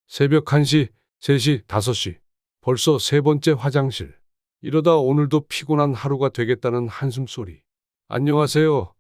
새벽 1시, 3시, 5시. 벌써 세 번째 화장실. 이러다 오늘도 피곤한 하루가 되겠다는 한숨소리. 안녕하세요.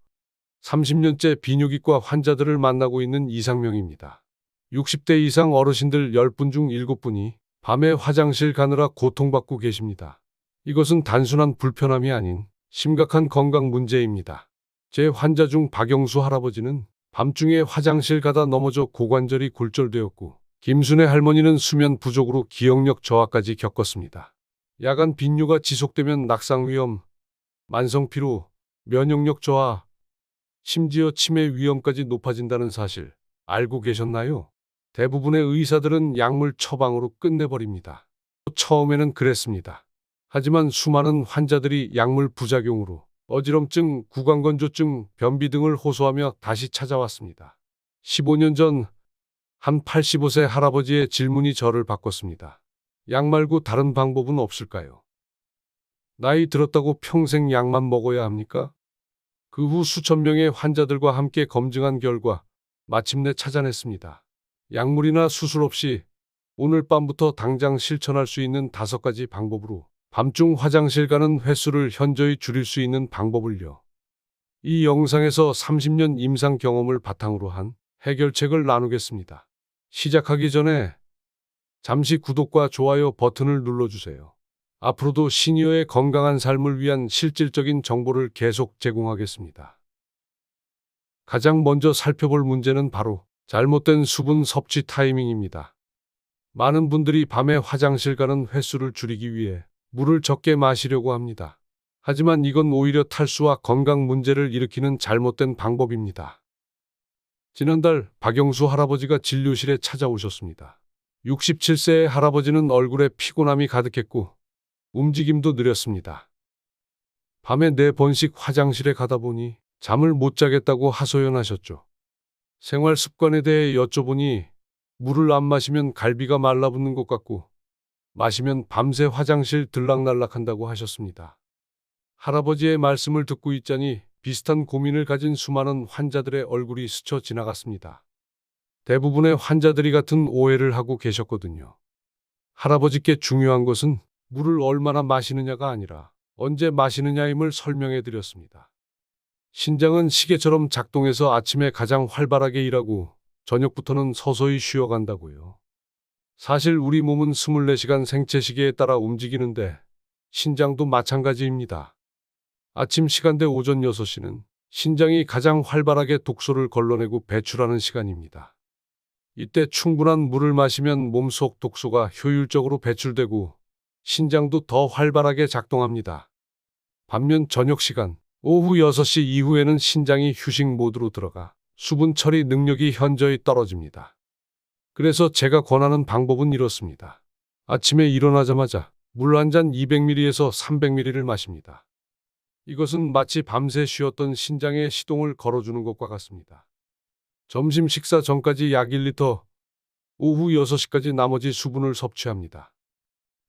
30년째 비뇨기과 환자들을 만나고 있는 이상명입니다. 60대 이상 어르신들 10분 중 7분이 밤에 화장실 가느라 고통받고 계십니다. 이것은 단순한 불편함이 아닌 심각한 건강 문제입니다. 제 환자 중 박영수 할아버지는 밤중에 화장실 가다 넘어져 고관절이 골절되었고, 김순애 할머니는 수면 부족으로 기억력 저하까지 겪었습니다. 야간 빈뇨가 지속되면 낙상 위험, 만성 피로, 면역력 저하, 심지어 치매 위험까지 높아진다는 사실 알고 계셨나요? 대부분의 의사들은 약물 처방으로 끝내버립니다. 처음에는 그랬습니다. 하지만 수많은 환자들이 약물 부작용으로 어지럼증, 구강건조증, 변비 등을 호소하며 다시 찾아왔습니다. 15년 전 한 85세 할아버지의 질문이 저를 바꿨습니다. 약 말고 다른 방법은 없을까요? 나이 들었다고 평생 약만 먹어야 합니까? 그 후 수천 명의 환자들과 함께 검증한 결과 마침내 찾아냈습니다. 약물이나 수술 없이 오늘 밤부터 당장 실천할 수 있는 5가지 방법으로 밤중 화장실 가는 횟수를 현저히 줄일 수 있는 방법을요. 이 영상에서 30년 임상 경험을 바탕으로 한 해결책을 나누겠습니다. 시작하기 전에 잠시 구독과 좋아요 버튼을 눌러주세요. 앞으로도 시니어의 건강한 삶을 위한 실질적인 정보를 계속 제공하겠습니다. 가장 먼저 살펴볼 문제는 바로 잘못된 수분 섭취 타이밍입니다. 많은 분들이 밤에 화장실 가는 횟수를 줄이기 위해 물을 적게 마시려고 합니다. 하지만 이건 오히려 탈수와 건강 문제를 일으키는 잘못된 방법입니다. 지난달 박영수 할아버지가 진료실에 찾아오셨습니다. 67세의 할아버지는 얼굴에 피곤함이 가득했고 움직임도 느렸습니다. 밤에 4번씩 화장실에 가다 보니 잠을 못 자겠다고 하소연하셨죠. 생활 습관에 대해 여쭤보니 물을 안 마시면 갈비가 말라붙는 것 같고 마시면 밤새 화장실 들락날락한다고 하셨습니다. 할아버지의 말씀을 듣고 있자니 비슷한 고민을 가진 수많은 환자들의 얼굴이 스쳐 지나갔습니다. 대부분의 환자들이 같은 오해를 하고 계셨거든요. 할아버지께 중요한 것은 물을 얼마나 마시느냐가 아니라 언제 마시느냐임을 설명해 드렸습니다. 신장은 시계처럼 작동해서 아침에 가장 활발하게 일하고 저녁부터는 서서히 쉬어간다고요. 사실 우리 몸은 24시간 생체시계에 따라 움직이는데 신장도 마찬가지입니다. 아침 시간대 오전 6시는 신장이 가장 활발하게 독소를 걸러내고 배출하는 시간입니다. 이때 충분한 물을 마시면 몸속 독소가 효율적으로 배출되고 신장도 더 활발하게 작동합니다. 반면 저녁 시간, 오후 6시 이후에는 신장이 휴식 모드로 들어가 수분 처리 능력이 현저히 떨어집니다. 그래서 제가 권하는 방법은 이렇습니다. 아침에 일어나자마자 물 한 잔 200ml에서 300ml를 마십니다. 이것은 마치 밤새 쉬었던 신장에 시동을 걸어주는 것과 같습니다. 점심 식사 전까지 약 1리터, 오후 6시까지 나머지 수분을 섭취합니다.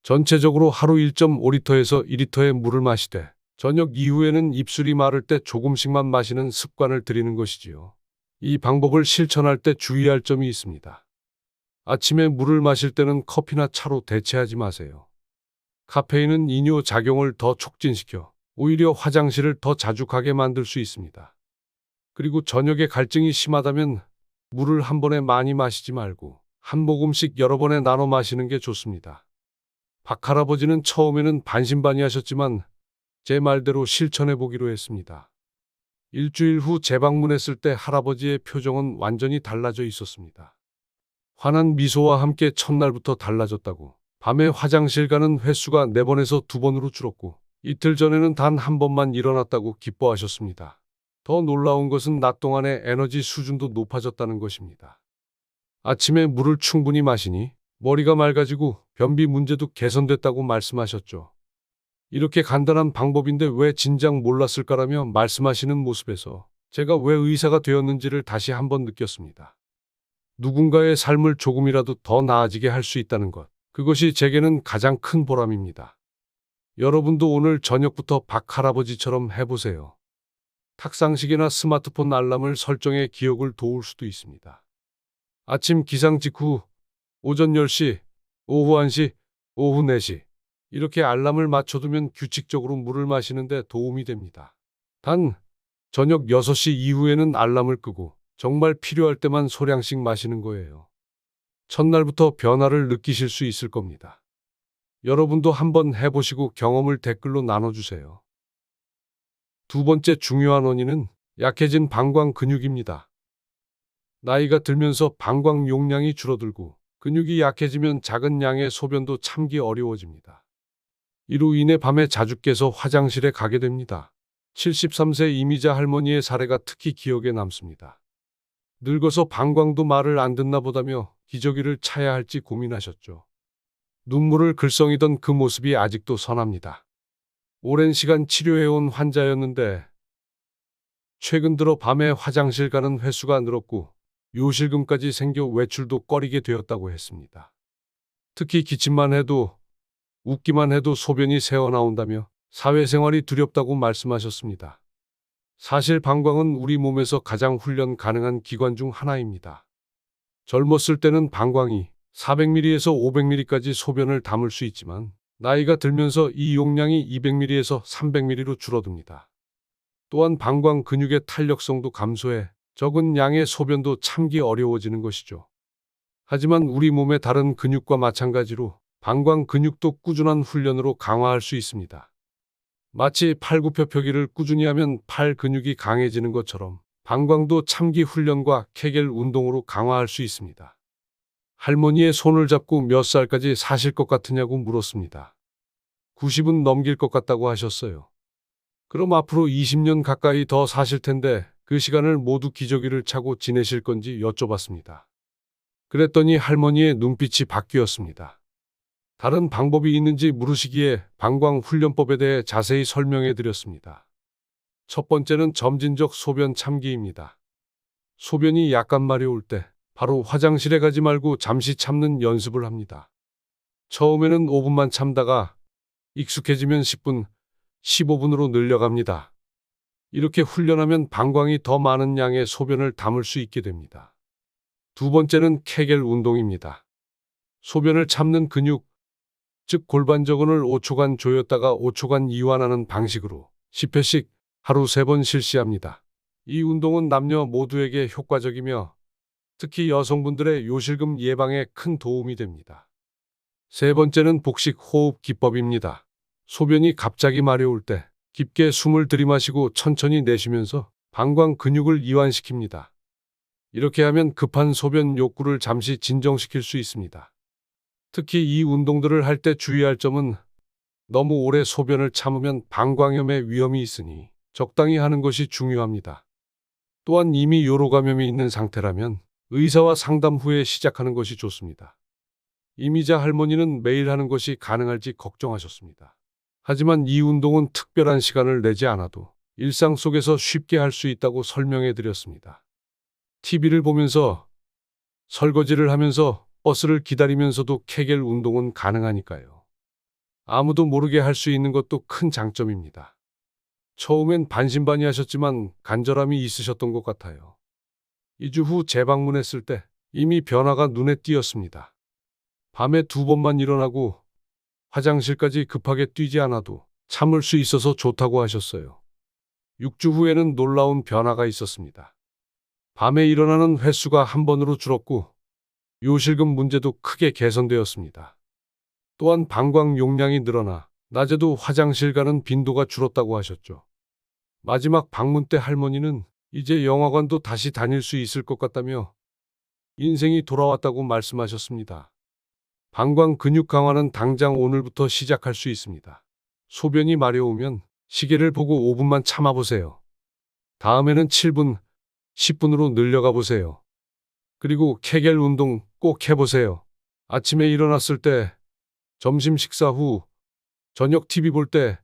전체적으로 하루 1.5리터에서 2리터의 물을 마시되 저녁 이후에는 입술이 마를 때 조금씩만 마시는 습관을 들이는 것이지요. 이 방법을 실천할 때 주의할 점이 있습니다. 아침에 물을 마실 때는 커피나 차로 대체하지 마세요. 카페인은 이뇨 작용을 더 촉진시켜 오히려 화장실을 더 자주 가게 만들 수 있습니다. 그리고 저녁에 갈증이 심하다면 물을 한 번에 많이 마시지 말고 한 모금씩 여러 번에 나눠 마시는 게 좋습니다. 박 할아버지는 처음에는 반신반의하셨지만 제 말대로 실천해 보기로 했습니다. 일주일 후 재방문했을 때 할아버지의 표정은 완전히 달라져 있었습니다. 환한 미소와 함께 첫날부터 달라졌다고, 밤에 화장실 가는 횟수가 4번에서 2번으로 줄었고 이틀 전에는 단 한 번만 일어났다고 기뻐하셨습니다. 더 놀라운 것은 낮 동안의 에너지 수준도 높아졌다는 것입니다. 아침에 물을 충분히 마시니 머리가 맑아지고 변비 문제도 개선됐다고 말씀하셨죠. 이렇게 간단한 방법인데 왜 진작 몰랐을까라며 말씀하시는 모습에서 제가 왜 의사가 되었는지를 다시 한번 느꼈습니다. 누군가의 삶을 조금이라도 더 나아지게 할 수 있다는 것, 그것이 제게는 가장 큰 보람입니다. 여러분도 오늘 저녁부터 박 할아버지처럼 해보세요. 탁상시계나 스마트폰 알람을 설정해 기억을 도울 수도 있습니다. 아침 기상 직후 오전 10시, 오후 1시, 오후 4시. 이렇게 알람을 맞춰두면 규칙적으로 물을 마시는데 도움이 됩니다. 단, 저녁 6시 이후에는 알람을 끄고 정말 필요할 때만 소량씩 마시는 거예요. 첫날부터 변화를 느끼실 수 있을 겁니다. 여러분도 한번 해보시고 경험을 댓글로 나눠주세요. 두 번째 중요한 원인은 약해진 방광 근육입니다. 나이가 들면서 방광 용량이 줄어들고 근육이 약해지면 작은 양의 소변도 참기 어려워집니다. 이로 인해 밤에 자주 깨서 화장실에 가게 됩니다. 73세 이미자 할머니의 사례가 특히 기억에 남습니다. 늙어서 방광도 말을 안 듣나 보다며 기저귀를 차야 할지 고민하셨죠. 눈물을 글썽이던 그 모습이 아직도 선합니다. 오랜 시간 치료해온 환자였는데 최근 들어 밤에 화장실 가는 횟수가 늘었고 요실금까지 생겨 외출도 꺼리게 되었다고 했습니다. 특히 기침만 해도 웃기만 해도 소변이 새어나온다며 사회생활이 두렵다고 말씀하셨습니다. 사실 방광은 우리 몸에서 가장 훈련 가능한 기관 중 하나입니다. 젊었을 때는 방광이 400ml에서 500ml까지 소변을 담을 수 있지만 나이가 들면서 이 용량이 200ml에서 300ml로 줄어듭니다. 또한 방광 근육의 탄력성도 감소해 적은 양의 소변도 참기 어려워지는 것이죠. 하지만 우리 몸의 다른 근육과 마찬가지로 방광 근육도 꾸준한 훈련으로 강화할 수 있습니다. 마치 팔굽혀펴기를 꾸준히 하면 팔 근육이 강해지는 것처럼 방광도 참기 훈련과 케겔 운동으로 강화할 수 있습니다. 할머니의 손을 잡고 몇 살까지 사실 것 같으냐고 물었습니다. 90은 넘길 것 같다고 하셨어요. 그럼 앞으로 20년 가까이 더 사실 텐데 그 시간을 모두 기저귀를 차고 지내실 건지 여쭤봤습니다. 그랬더니 할머니의 눈빛이 바뀌었습니다. 다른 방법이 있는지 물으시기에 방광 훈련법에 대해 자세히 설명해 드렸습니다. 첫 번째는 점진적 소변 참기입니다. 소변이 약간 마려울 때 바로 화장실에 가지 말고 잠시 참는 연습을 합니다. 처음에는 5분만 참다가 익숙해지면 10분, 15분으로 늘려갑니다. 이렇게 훈련하면 방광이 더 많은 양의 소변을 담을 수 있게 됩니다. 두 번째는 케겔 운동입니다. 소변을 참는 근육, 즉 골반저근을 5초간 조였다가 5초간 이완하는 방식으로 10회씩 하루 3번 실시합니다. 이 운동은 남녀 모두에게 효과적이며 특히 여성분들의 요실금 예방에 큰 도움이 됩니다. 세 번째는 복식 호흡 기법입니다. 소변이 갑자기 마려울 때 깊게 숨을 들이마시고 천천히 내쉬면서 방광 근육을 이완시킵니다. 이렇게 하면 급한 소변 욕구를 잠시 진정시킬 수 있습니다. 특히 이 운동들을 할 때 주의할 점은 너무 오래 소변을 참으면 방광염의 위험이 있으니 적당히 하는 것이 중요합니다. 또한 이미 요로 감염이 있는 상태라면 의사와 상담 후에 시작하는 것이 좋습니다. 이미자 할머니는 매일 하는 것이 가능할지 걱정하셨습니다. 하지만 이 운동은 특별한 시간을 내지 않아도 일상 속에서 쉽게 할 수 있다고 설명해 드렸습니다. TV를 보면서, 설거지를 하면서, 버스를 기다리면서도 케겔 운동은 가능하니까요. 아무도 모르게 할 수 있는 것도 큰 장점입니다. 처음엔 반신반의하셨지만 간절함이 있으셨던 것 같아요. 2주 후 재방문했을 때 이미 변화가 눈에 띄었습니다. 밤에 2번만 일어나고 화장실까지 급하게 뛰지 않아도 참을 수 있어서 좋다고 하셨어요. 6주 후에는 놀라운 변화가 있었습니다. 밤에 일어나는 횟수가 1번으로 줄었고 요실금 문제도 크게 개선되었습니다. 또한 방광 용량이 늘어나 낮에도 화장실 가는 빈도가 줄었다고 하셨죠. 마지막 방문 때 할머니는 이제 영화관도 다시 다닐 수 있을 것 같다며 인생이 돌아왔다고 말씀하셨습니다. 방광 근육 강화는 당장 오늘부터 시작할 수 있습니다. 소변이 마려우면 시계를 보고 5분만 참아보세요. 다음에는 7분, 10분으로 늘려가 보세요. 그리고 케겔 운동 꼭 해보세요. 아침에 일어났을 때, 점심 식사 후, 저녁 TV 볼 때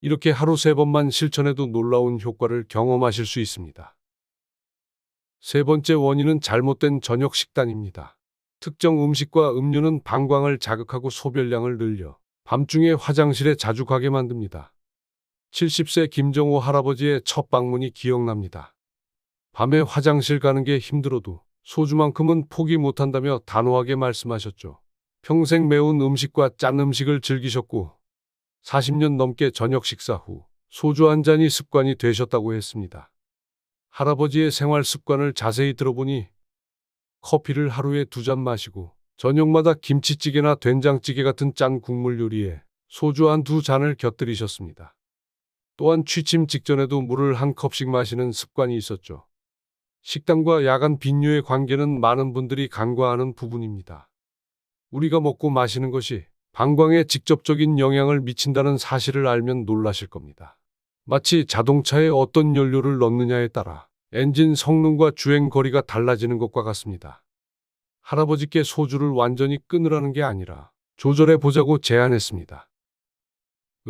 이렇게 하루 3번만 실천해도 놀라운 효과를 경험하실 수 있습니다. 세 번째 원인은 잘못된 저녁 식단입니다. 특정 음식과 음료는 방광을 자극하고 소변량을 늘려 밤중에 화장실에 자주 가게 만듭니다. 70세 김정호 할아버지의 첫 방문이 기억납니다. 밤에 화장실 가는 게 힘들어도 소주만큼은 포기 못한다며 단호하게 말씀하셨죠. 평생 매운 음식과 짠 음식을 즐기셨고 40년 넘게 저녁 식사 후 소주 한 잔이 습관이 되셨다고 했습니다. 할아버지의 생활 습관을 자세히 들어보니 커피를 하루에 2잔 마시고 저녁마다 김치찌개나 된장찌개 같은 짠 국물 요리에 소주 한 2잔을 곁들이셨습니다. 또한 취침 직전에도 물을 한 컵씩 마시는 습관이 있었죠. 식단과 야간 빈뇨의 관계는 많은 분들이 간과하는 부분입니다. 우리가 먹고 마시는 것이 방광에 직접적인 영향을 미친다는 사실을 알면 놀라실 겁니다. 마치 자동차에 어떤 연료를 넣느냐에 따라 엔진 성능과 주행 거리가 달라지는 것과 같습니다. 할아버지께 소주를 완전히 끊으라는 게 아니라 조절해 보자고 제안했습니다.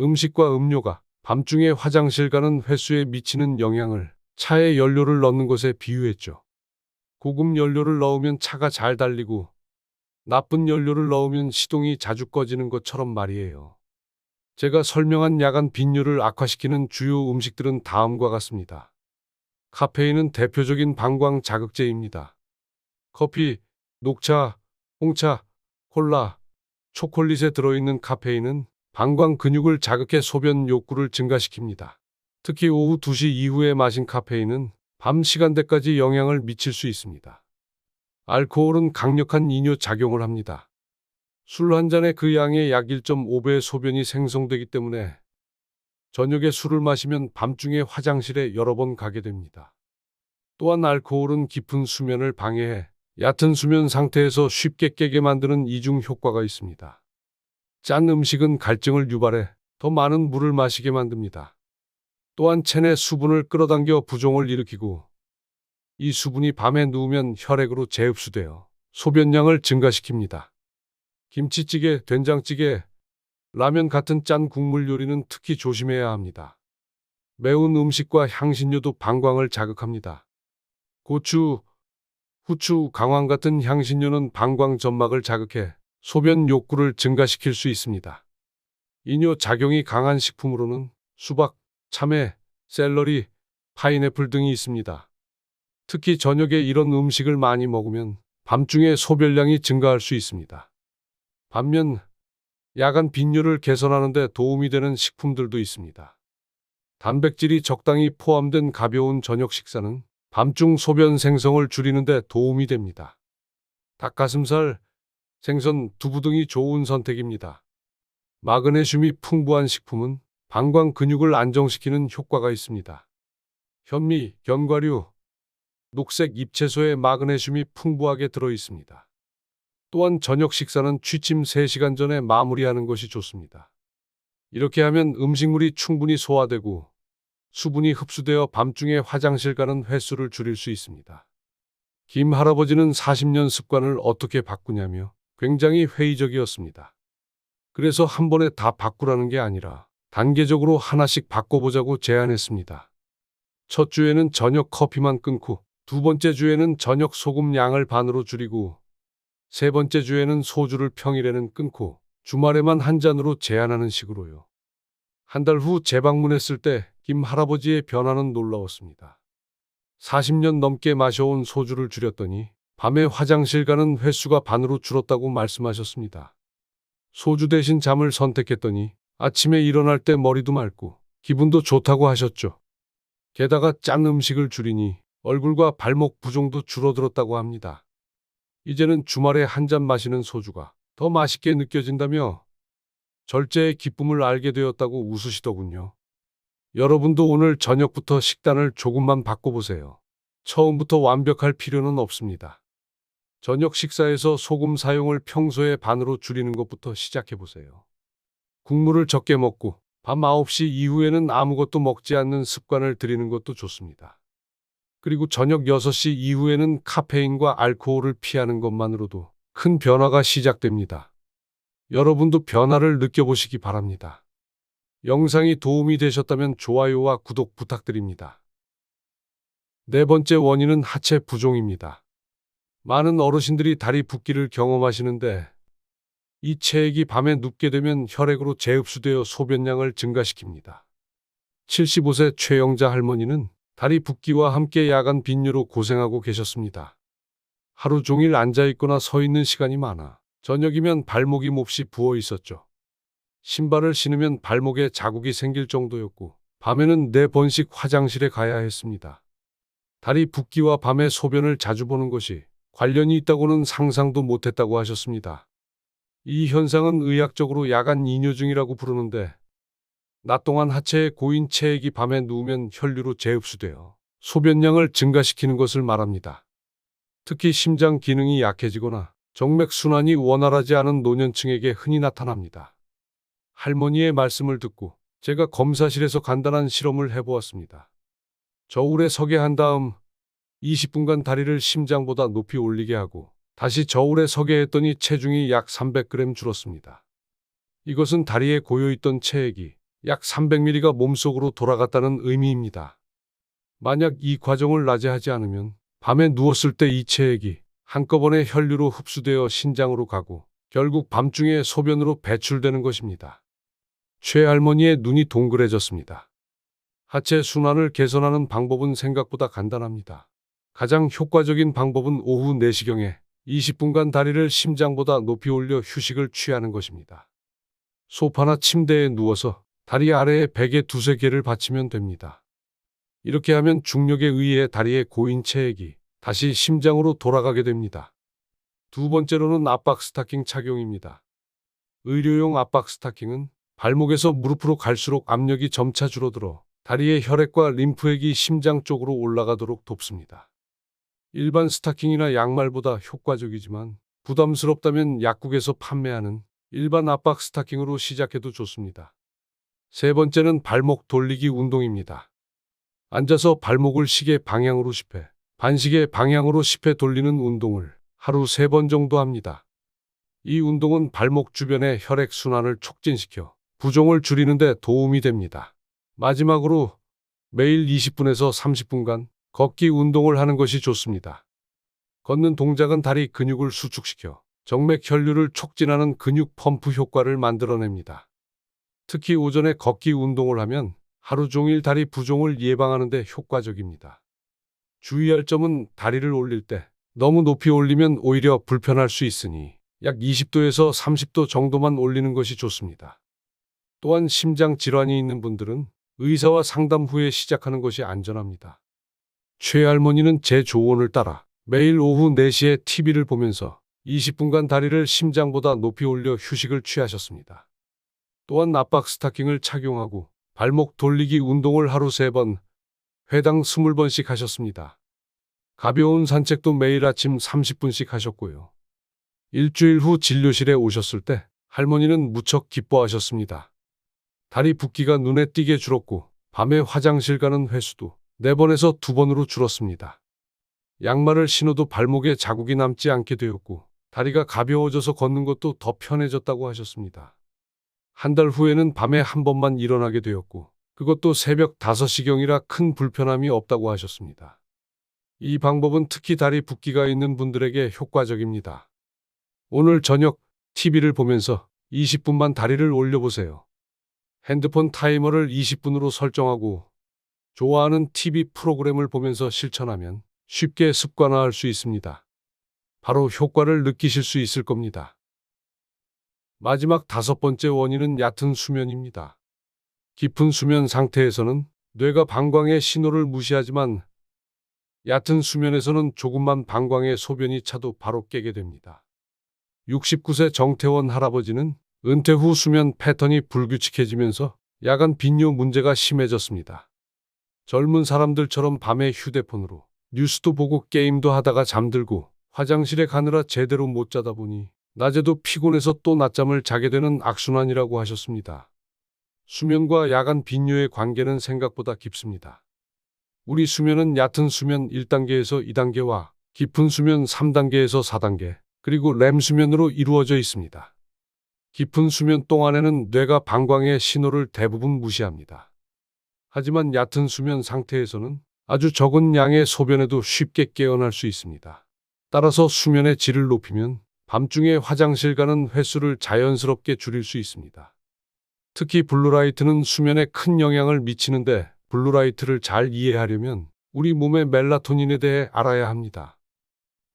음식과 음료가 밤중에 화장실 가는 횟수에 미치는 영향을 차에 연료를 넣는 것에 비유했죠. 고급 연료를 넣으면 차가 잘 달리고 나쁜 연료를 넣으면 시동이 자주 꺼지는 것처럼 말이에요. 제가 설명한 야간 빈뇨를 악화시키는 주요 음식들은 다음과 같습니다. 카페인은 대표적인 방광 자극제입니다. 커피, 녹차, 홍차, 콜라, 초콜릿에 들어있는 카페인은 방광 근육을 자극해 소변 욕구를 증가시킵니다. 특히 오후 2시 이후에 마신 카페인은 밤 시간대까지 영향을 미칠 수 있습니다. 알코올은 강력한 이뇨 작용을 합니다. 술 한 잔에 그 양의 약 1.5배의 소변이 생성되기 때문에 저녁에 술을 마시면 밤중에 화장실에 여러 번 가게 됩니다. 또한 알코올은 깊은 수면을 방해해 얕은 수면 상태에서 쉽게 깨게 만드는 이중 효과가 있습니다. 짠 음식은 갈증을 유발해 더 많은 물을 마시게 만듭니다. 또한 체내 수분을 끌어당겨 부종을 일으키고 이 수분이 밤에 누우면 혈액으로 재흡수되어 소변량을 증가시킵니다. 김치찌개, 된장찌개, 라면 같은 짠 국물 요리는 특히 조심해야 합니다. 매운 음식과 향신료도 방광을 자극합니다. 고추, 후추, 강황 같은 향신료는 방광 점막을 자극해 소변 욕구를 증가시킬 수 있습니다. 이뇨 작용이 강한 식품으로는 수박, 참외, 샐러리, 파인애플 등이 있습니다. 특히 저녁에 이런 음식을 많이 먹으면 밤중에 소변량이 증가할 수 있습니다. 반면 야간 빈뇨를 개선하는 데 도움이 되는 식품들도 있습니다. 단백질이 적당히 포함된 가벼운 저녁 식사는 밤중 소변 생성을 줄이는 데 도움이 됩니다. 닭가슴살, 생선, 두부 등이 좋은 선택입니다. 마그네슘이 풍부한 식품은 방광 근육을 안정시키는 효과가 있습니다. 현미, 견과류, 녹색 잎채소에 마그네슘이 풍부하게 들어 있습니다. 또한 저녁 식사는 취침 3시간 전에 마무리하는 것이 좋습니다. 이렇게 하면 음식물이 충분히 소화되고 수분이 흡수되어 밤중에 화장실 가는 횟수를 줄일 수 있습니다. 김 할아버지는 40년 습관을 어떻게 바꾸냐며 굉장히 회의적이었습니다. 그래서 한 번에 다 바꾸라는 게 아니라 단계적으로 하나씩 바꿔보자고 제안했습니다. 첫 주에는 저녁 커피만 끊고 2번째 주에는 저녁 소금 양을 반으로 줄이고 3번째 주에는 소주를 평일에는 끊고 주말에만 한 잔으로 제한하는 식으로요. 한 달 후 재방문했을 때 김 할아버지의 변화는 놀라웠습니다. 40년 넘게 마셔온 소주를 줄였더니 밤에 화장실 가는 횟수가 반으로 줄었다고 말씀하셨습니다. 소주 대신 잠을 선택했더니 아침에 일어날 때 머리도 맑고 기분도 좋다고 하셨죠. 게다가 짠 음식을 줄이니 얼굴과 발목 부종도 줄어들었다고 합니다. 이제는 주말에 한 잔 마시는 소주가 더 맛있게 느껴진다며 절제의 기쁨을 알게 되었다고 웃으시더군요. 여러분도 오늘 저녁부터 식단을 조금만 바꿔보세요. 처음부터 완벽할 필요는 없습니다. 저녁 식사에서 소금 사용을 평소의 반으로 줄이는 것부터 시작해보세요. 국물을 적게 먹고 밤 9시 이후에는 아무것도 먹지 않는 습관을 들이는 것도 좋습니다. 그리고 저녁 6시 이후에는 카페인과 알코올을 피하는 것만으로도 큰 변화가 시작됩니다. 여러분도 변화를 느껴보시기 바랍니다. 영상이 도움이 되셨다면 좋아요와 구독 부탁드립니다. 4번째 원인은 하체 부종입니다. 많은 어르신들이 다리 붓기를 경험하시는데 이 체액이 밤에 눕게 되면 혈액으로 재흡수되어 소변량을 증가시킵니다. 75세 최영자 할머니는 다리 붓기와 함께 야간 빈뇨로 고생하고 계셨습니다. 하루 종일 앉아 있거나 서 있는 시간이 많아 저녁이면 발목이 몹시 부어 있었죠. 신발을 신으면 발목에 자국이 생길 정도였고 밤에는 4번씩 화장실에 가야 했습니다. 다리 붓기와 밤에 소변을 자주 보는 것이 관련이 있다고는 상상도 못했다고 하셨습니다. 이 현상은 의학적으로 야간 이뇨증이라고 부르는데 낮 동안 하체에 고인 체액이 밤에 누우면 혈류로 재흡수되어 소변량을 증가시키는 것을 말합니다. 특히 심장 기능이 약해지거나 정맥순환이 원활하지 않은 노년층에게 흔히 나타납니다. 할머니의 말씀을 듣고 제가 검사실에서 간단한 실험을 해보았습니다. 저울에 서게 한 다음 20분간 다리를 심장보다 높이 올리게 하고 다시 저울에 서게 했더니 체중이 약 300g 줄었습니다. 이것은 다리에 고여있던 체액이 약 300ml가 몸속으로 돌아갔다는 의미입니다. 만약 이 과정을 낮에 하지 않으면 밤에 누웠을 때 이 체액이 한꺼번에 혈류로 흡수되어 신장으로 가고 결국 밤중에 소변으로 배출되는 것입니다. 최할머니의 눈이 동그래졌습니다. 하체 순환을 개선하는 방법은 생각보다 간단합니다. 가장 효과적인 방법은 오후 4시경에 20분간 다리를 심장보다 높이 올려 휴식을 취하는 것입니다. 소파나 침대에 누워서 다리 아래에 베개 2-3개를 받치면 됩니다. 이렇게 하면 중력에 의해 다리의 고인 체액이 다시 심장으로 돌아가게 됩니다. 두 번째로는 압박 스타킹 착용입니다. 의료용 압박 스타킹은 발목에서 무릎으로 갈수록 압력이 점차 줄어들어 다리의 혈액과 림프액이 심장 쪽으로 올라가도록 돕습니다. 일반 스타킹이나 양말보다 효과적이지만 부담스럽다면 약국에서 판매하는 일반 압박 스타킹으로 시작해도 좋습니다. 세 번째는 발목 돌리기 운동입니다. 앉아서 발목을 시계 방향으로 10회, 반시계 방향으로 10회 돌리는 운동을 하루 3번 정도 합니다. 이 운동은 발목 주변의 혈액 순환을 촉진시켜 부종을 줄이는 데 도움이 됩니다. 마지막으로 매일 20분에서 30분간 걷기 운동을 하는 것이 좋습니다. 걷는 동작은 다리 근육을 수축시켜 정맥 혈류를 촉진하는 근육 펌프 효과를 만들어냅니다. 특히 오전에 걷기 운동을 하면 하루 종일 다리 부종을 예방하는 데 효과적입니다. 주의할 점은 다리를 올릴 때 너무 높이 올리면 오히려 불편할 수 있으니 약 20도에서 30도 정도만 올리는 것이 좋습니다. 또한 심장 질환이 있는 분들은 의사와 상담 후에 시작하는 것이 안전합니다. 최할머니는 제 조언을 따라 매일 오후 4시에 TV를 보면서 20분간 다리를 심장보다 높이 올려 휴식을 취하셨습니다. 또한 압박 스타킹을 착용하고 발목 돌리기 운동을 하루 3번, 회당 20번씩 하셨습니다. 가벼운 산책도 매일 아침 30분씩 하셨고요. 일주일 후 진료실에 오셨을 때 할머니는 무척 기뻐하셨습니다. 다리 붓기가 눈에 띄게 줄었고 밤에 화장실 가는 횟수도 4번에서 2번으로 줄었습니다. 양말을 신어도 발목에 자국이 남지 않게 되었고 다리가 가벼워져서 걷는 것도 더 편해졌다고 하셨습니다. 한 달 후에는 밤에 한 번만 일어나게 되었고 그것도 새벽 5시경이라 큰 불편함이 없다고 하셨습니다. 이 방법은 특히 다리 붓기가 있는 분들에게 효과적입니다. 오늘 저녁 TV를 보면서 20분만 다리를 올려보세요. 핸드폰 타이머를 20분으로 설정하고 좋아하는 TV 프로그램을 보면서 실천하면 쉽게 습관화할 수 있습니다. 바로 효과를 느끼실 수 있을 겁니다. 마지막 5번째 원인은 얕은 수면입니다. 깊은 수면 상태에서는 뇌가 방광의 신호를 무시하지만 얕은 수면에서는 조금만 방광의 소변이 차도 바로 깨게 됩니다. 69세 정태원 할아버지는 은퇴 후 수면 패턴이 불규칙해지면서 야간 빈뇨 문제가 심해졌습니다. 젊은 사람들처럼 밤에 휴대폰으로 뉴스도 보고 게임도 하다가 잠들고 화장실에 가느라 제대로 못 자다 보니 낮에도 피곤해서 또 낮잠을 자게 되는 악순환이라고 하셨습니다. 수면과 야간 빈뇨의 관계는 생각보다 깊습니다. 우리 수면은 얕은 수면 1단계에서 2단계와 깊은 수면 3단계에서 4단계, 그리고 렘 수면으로 이루어져 있습니다. 깊은 수면 동안에는 뇌가 방광의 신호를 대부분 무시합니다. 하지만 얕은 수면 상태에서는 아주 적은 양의 소변에도 쉽게 깨어날 수 있습니다. 따라서 수면의 질을 높이면 밤중에 화장실 가는 횟수를 자연스럽게 줄일 수 있습니다. 특히 블루라이트는 수면에 큰 영향을 미치는데 블루라이트를 잘 이해하려면 우리 몸의 멜라토닌에 대해 알아야 합니다.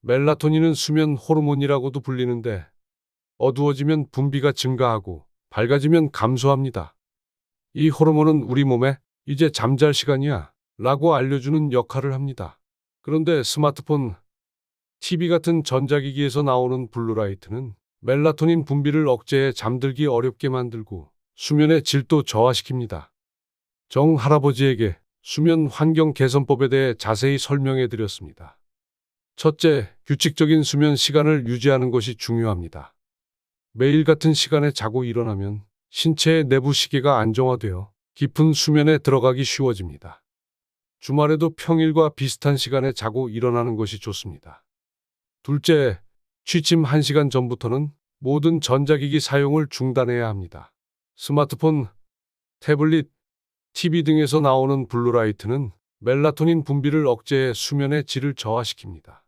멜라토닌은 수면 호르몬이라고도 불리는데 어두워지면 분비가 증가하고 밝아지면 감소합니다. 이 호르몬은 우리 몸에 이제 잠잘 시간이야 라고 알려주는 역할을 합니다. 그런데 스마트폰, TV 같은 전자기기에서 나오는 블루라이트는 멜라토닌 분비를 억제해 잠들기 어렵게 만들고 수면의 질도 저하시킵니다. 정 할아버지에게 수면 환경 개선법에 대해 자세히 설명해 드렸습니다. 첫째, 규칙적인 수면 시간을 유지하는 것이 중요합니다. 매일 같은 시간에 자고 일어나면 신체의 내부 시계가 안정화되어 깊은 수면에 들어가기 쉬워집니다. 주말에도 평일과 비슷한 시간에 자고 일어나는 것이 좋습니다. 둘째, 취침 1시간 전부터는 모든 전자기기 사용을 중단해야 합니다. 스마트폰, 태블릿, TV 등에서 나오는 블루라이트는 멜라토닌 분비를 억제해 수면의 질을 저하시킵니다.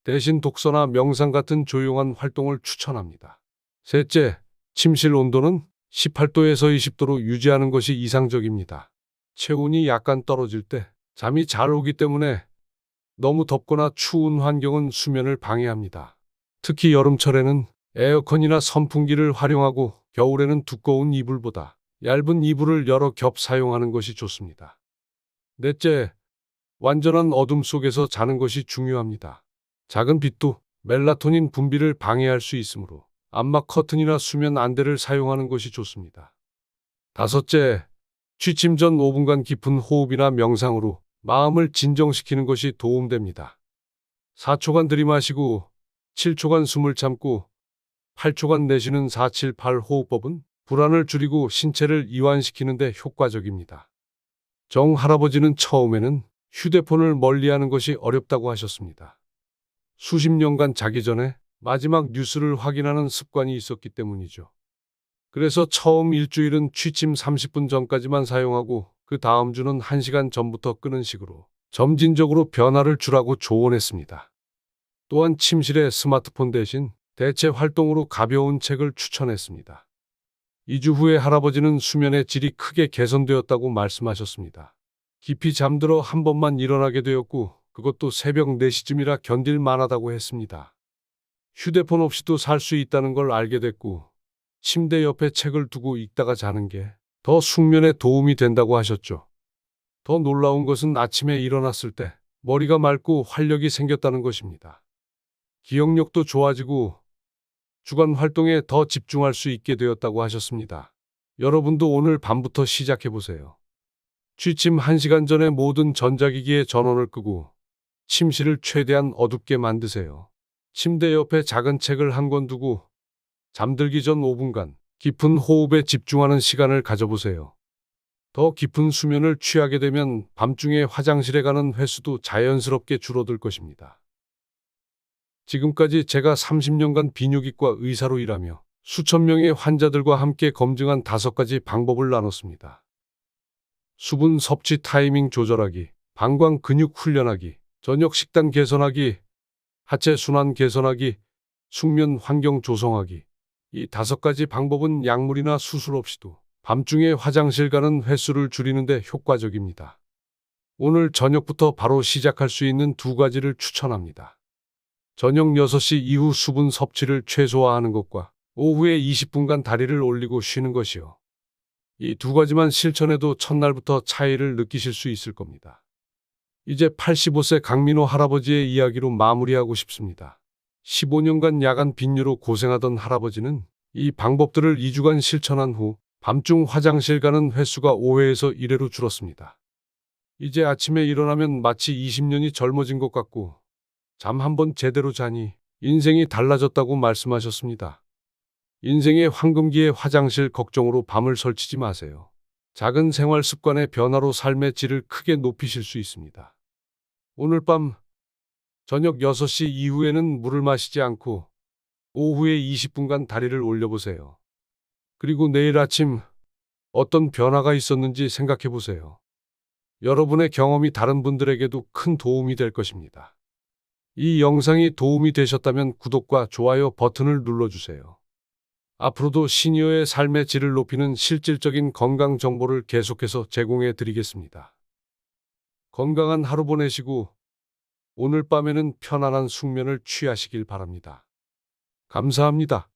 대신 독서나 명상 같은 조용한 활동을 추천합니다. 셋째, 침실 온도는 18도에서 20도로 유지하는 것이 이상적입니다. 체온이 약간 떨어질 때 잠이 잘 오기 때문에 너무 덥거나 추운 환경은 수면을 방해합니다. 특히 여름철에는 에어컨이나 선풍기를 활용하고 겨울에는 두꺼운 이불보다 얇은 이불을 여러 겹 사용하는 것이 좋습니다. 넷째, 완전한 어둠 속에서 자는 것이 중요합니다. 작은 빛도 멜라토닌 분비를 방해할 수 있으므로 암막 커튼이나 수면 안대를 사용하는 것이 좋습니다. 다섯째, 취침 전 5분간 깊은 호흡이나 명상으로 마음을 진정시키는 것이 도움됩니다. 4초간 들이마시고 7초간 숨을 참고 8초간 내쉬는 478 호흡법은 불안을 줄이고 신체를 이완시키는 데 효과적입니다. 정 할아버지는 처음에는 휴대폰을 멀리하는 것이 어렵다고 하셨습니다. 수십 년간 자기 전에 마지막 뉴스를 확인하는 습관이 있었기 때문이죠. 그래서 처음 일주일은 취침 30분 전까지만 사용하고 그 다음 주는 1시간 전부터 끄는 식으로 점진적으로 변화를 주라고 조언했습니다. 또한 침실에 스마트폰 대신 대체 활동으로 가벼운 책을 추천했습니다. 2주 후에 할아버지는 수면의 질이 크게 개선되었다고 말씀하셨습니다. 깊이 잠들어 한 번만 일어나게 되었고 그것도 새벽 4시쯤이라 견딜 만하다고 했습니다. 휴대폰 없이도 살 수 있다는 걸 알게 됐고 침대 옆에 책을 두고 읽다가 자는 게 더 숙면에 도움이 된다고 하셨죠. 더 놀라운 것은 아침에 일어났을 때 머리가 맑고 활력이 생겼다는 것입니다. 기억력도 좋아지고 주간 활동에 더 집중할 수 있게 되었다고 하셨습니다. 여러분도 오늘 밤부터 시작해 보세요. 취침 1시간 전에 모든 전자기기의 전원을 끄고 침실을 최대한 어둡게 만드세요. 침대 옆에 작은 책을 한 권 두고 잠들기 전 5분간 깊은 호흡에 집중하는 시간을 가져보세요. 더 깊은 수면을 취하게 되면 밤중에 화장실에 가는 횟수도 자연스럽게 줄어들 것입니다. 지금까지 제가 30년간 비뇨기과 의사로 일하며 수천 명의 환자들과 함께 검증한 5가지 방법을 나눴습니다. 수분 섭취 타이밍 조절하기, 방광 근육 훈련하기, 저녁 식단 개선하기, 하체 순환 개선하기, 숙면 환경 조성하기. 이 5가지 방법은 약물이나 수술 없이도 밤중에 화장실 가는 횟수를 줄이는 데 효과적입니다. 오늘 저녁부터 바로 시작할 수 있는 2가지를 추천합니다. 저녁 6시 이후 수분 섭취를 최소화하는 것과 오후에 20분간 다리를 올리고 쉬는 것이요. 이 2가지만 실천해도 첫날부터 차이를 느끼실 수 있을 겁니다. 이제 85세 강민호 할아버지의 이야기로 마무리하고 싶습니다. 15년간 야간 빈뇨로 고생하던 할아버지는 이 방법들을 2주간 실천한 후 밤중 화장실 가는 횟수가 5회에서 1회로 줄었습니다. 이제 아침에 일어나면 마치 20년이 젊어진 것 같고 잠 한 번 제대로 자니 인생이 달라졌다고 말씀하셨습니다. 인생의 황금기에 화장실 걱정으로 밤을 설치지 마세요. 작은 생활 습관의 변화로 삶의 질을 크게 높이실 수 있습니다. 오늘 밤 저녁 6시 이후에는 물을 마시지 않고 오후에 20분간 다리를 올려보세요. 그리고 내일 아침 어떤 변화가 있었는지 생각해 보세요. 여러분의 경험이 다른 분들에게도 큰 도움이 될 것입니다. 이 영상이 도움이 되셨다면 구독과 좋아요 버튼을 눌러주세요. 앞으로도 시니어의 삶의 질을 높이는 실질적인 건강 정보를 계속해서 제공해 드리겠습니다. 건강한 하루 보내시고 오늘 밤에는 편안한 숙면을 취하시길 바랍니다. 감사합니다.